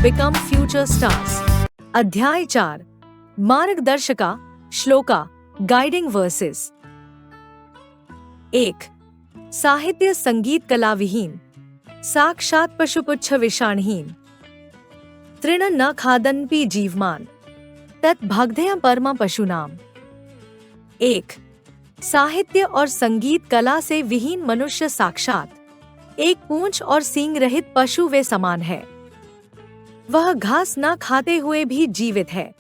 become future stars. अध्याय 4 मार्गदर्शिका shloka guiding versus. 1. साहित्य संगीत कला विहीन, साक्षात पशुपुच्छ विषाणहीन, तृण न खादन्पि जीवमान, तत् भगधेय परम पशुनाम। 1. साहित्य और संगीत कला से विहीन मनुष्य साक्षात एक पूंछ और सींग रहित पशु वे समान है। वह घास न खाते हुए भी जीवित है।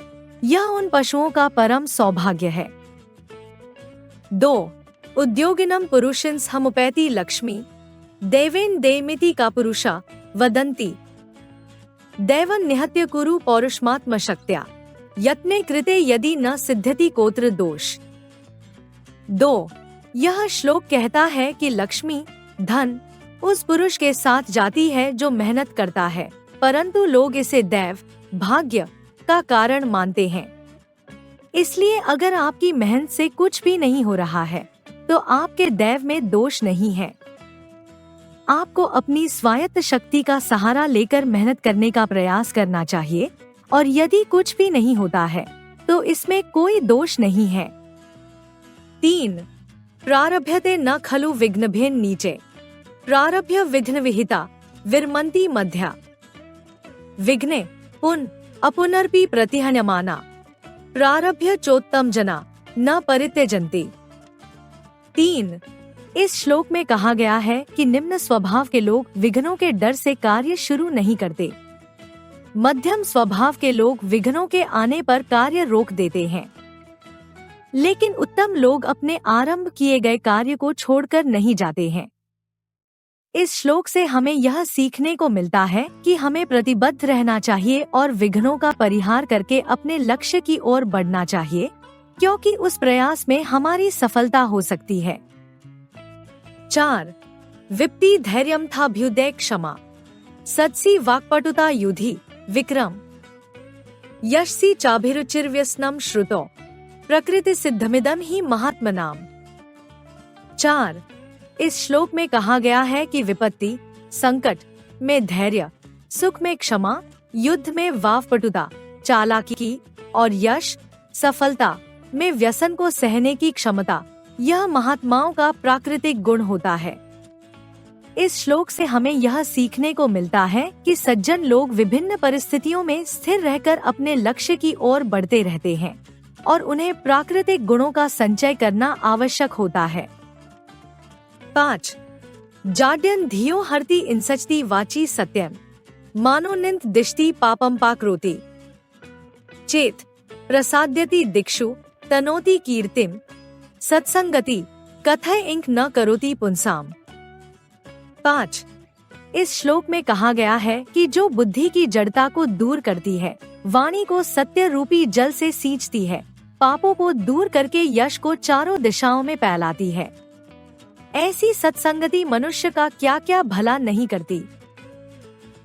यह उन पशुओं का परम सौभाग्य है। 2. उद्योगिनम पुरुषंस हमुपैति लक्ष्मी, देवेन देमिति का पुरुषा वदन्ति, दैवं निहत्य कुरु पौरुषमात्म शक्त्या, यत्ने कृते यदि न सिद्ध्यति कोत्र दोष। 2. यह श्लोक कहता है कि लक्ष्मी धन उस पुरुष के साथ जाती है जो मेहनत करता है, परंतु लोग इसे दैव भाग्य का कारण मानते हैं। इसलिए अगर आपकी मेहनत से कुछ भी नहीं हो रहा है तो आपके दैव में दोष नहीं है। आपको अपनी स्वायत्त शक्ति का सहारा लेकर मेहनत करने का प्रयास करना चाहिए, और यदि कुछ भी नहीं होता है तो इसमें कोई दोष नहीं है। 3. प्रारभ्यते न खलु विघ्नभेन नीचे, प्रारभ्य विघ्न विहिता विरमन्ति मध्या, विघ्ने पुन अपुनर्पि प्रतिहन्यमाना, प्रारभ्य चोत्तम जना न परित्यजन्ति। 3. इस श्लोक में कहा गया है कि निम्न स्वभाव के लोग विघ्नों के डर से कार्य शुरू नहीं करते। मध्यम स्वभाव के लोग विघ्नों के आने पर कार्य रोक देते हैं, लेकिन उत्तम लोग अपने आरंभ किए गए कार्य को छोड़कर नहीं जाते हैं। इस श्लोक से हमें यह सीखने को मिलता है कि हमें प्रतिबद्ध रहना चाहिए और विघ्नों का परिहार करके अपने लक्ष्य की ओर बढ़ना चाहिए, क्योंकि उस प्रयास में हमारी सफलता हो सकती है। 4. विप्ति धैर्यम थाभ्युदय क्षमा, सत्सी वाक्पटुता युधि विक्रम, यशसी चाभिरुचिर्व्यसनम श्रुतो, प्रकृति सिद्धमिदम ही महात्मनाम। 4. इस श्लोक में कहा गया है कि विपत्ति संकट में धैर्य, सुख में क्षमा, युद्ध में वाक्पटुता चालाकी और यश सफलता में व्यसन को सहने की क्षमता, यह महात्माओं का प्राकृतिक गुण होता है। इस श्लोक से हमें यह सीखने को मिलता है कि सज्जन लोग विभिन्न परिस्थितियों में स्थिर रहकर अपने लक्ष्य की ओर बढ़ते रहते हैं और उन्हें प्राकृतिक गुणों का संचय करना आवश्यक होता है। 5. जाड्यन धियो हरति इंसचति वाची सत्यम, मानोनिंत दिष्टि पापम पाकरोति, चेत प्रसाद्यति दिक्षु तनोति कीर्तिम, सत्संगति कथय इंक न करोति पुंसाम। 5. इस श्लोक में कहा गया है कि जो बुद्धि की जड़ता को दूर करती है, वाणी को सत्य रूपी जल से सींचती है, पापों को दूर करके यश को चारों दिशाओं में फैलाती है, ऐसी सत्संगति मनुष्य का क्या क्या भला नहीं करती।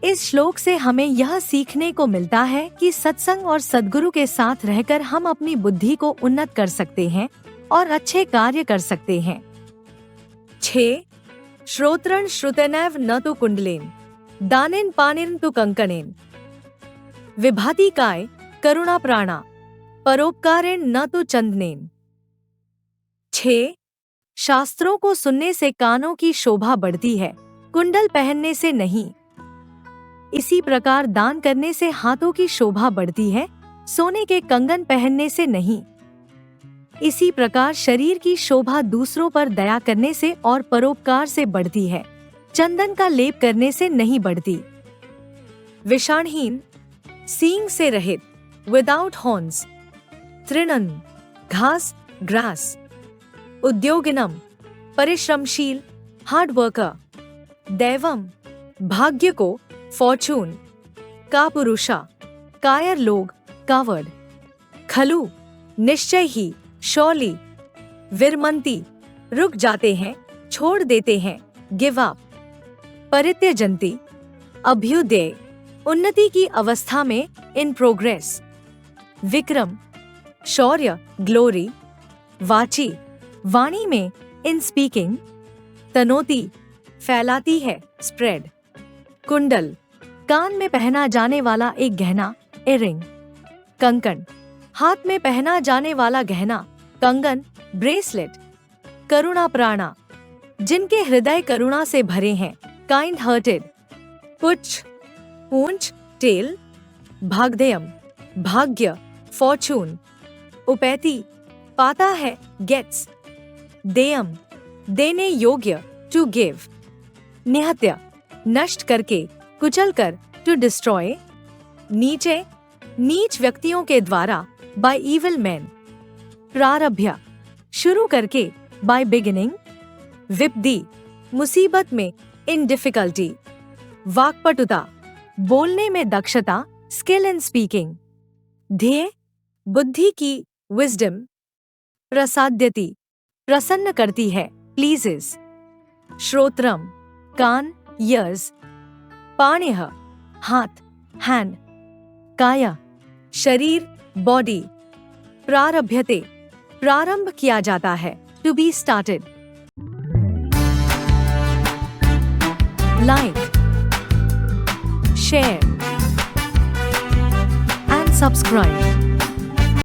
इस श्लोक से हमें यह सीखने को मिलता है कि सत्संग और सद्गुरु के साथ रहकर हम अपनी बुद्धि को उन्नत कर सकते हैं और अच्छे कार्य कर सकते हैं। 6. श्रोत्रन श्रुतेनैव न तो कुंडलेन, दानेन पानेन तु कंकणेन, विभाति काय करुणा प्राणा, परोपकारेण न तो चंदनेन। 6. शास्त्रों को सुनने से कानों की शोभा बढ़ती है, कुंडल पहनने से नहीं। इसी प्रकार दान करने से हाथों की शोभा बढ़ती है, सोने के कंगन पहनने से नहीं। इसी प्रकार शरीर की शोभा दूसरों पर दया करने से और परोपकार से बढ़ती है, चंदन का लेप करने से नहीं बढ़ती। विषाणहीन सींग से रहित, विदाउट हॉर्न्स, तृणन घास ग्रास, उद्योगिनम परिश्रमशील हार्ड वर्कर, दैवम भाग्य को फॉर्चून का पुरुषा कायर लोग कावर्ड, खलु निश्चय ही शौली, विरमंती रुक जाते हैं छोड़ देते हैं गिव अप, परित्यजंती अभ्युदय उन्नति की अवस्था में in progress, Vikram Shaurya glory, वाची वाणी में इन स्पीकिंग, तनोती फैलाती है स्प्रेड, कुंडल कान में पहना जाने वाला एक गहना, इयररिंग। कंकण, हाथ में पहना जाने वाला गहना, कंगन, ब्रेसलेट। करुणा प्राणा, जिनके हृदय करुणा से भरे हैं, काइंड हार्टेड। पुच्छ, पूंछ, टेल। भाग्यम, भाग्य, फॉर्चून। उपैति, पाता है, गेट्स। देयम, देने योग्य, टू गिव। निहत्य, नष्ट करके, कुचल कर, टू डिस्ट्रॉय। नीचे, नीच व्यक्तियों के द्वारा, बाय इविल मैन। प्रारभ्य, शुरू करके, बाय बिगिनिंग। विपदी, मुसीबत में, इन डिफिकल्टी। वाक्पटुता, बोलने में दक्षता, स्किल इन स्पीकिंग। ध्येय, बुद्धि की, विजडम। प्रसाद्यति, प्रसन्न करती है, प्लीजेस। श्रोत्रम, कान, ईयर्स। पाणिः, हाथ, हैंड। काया, शरीर, बॉडी। प्रारभ्यते, प्रारंभ किया जाता है, to be started. Like, share and subscribe.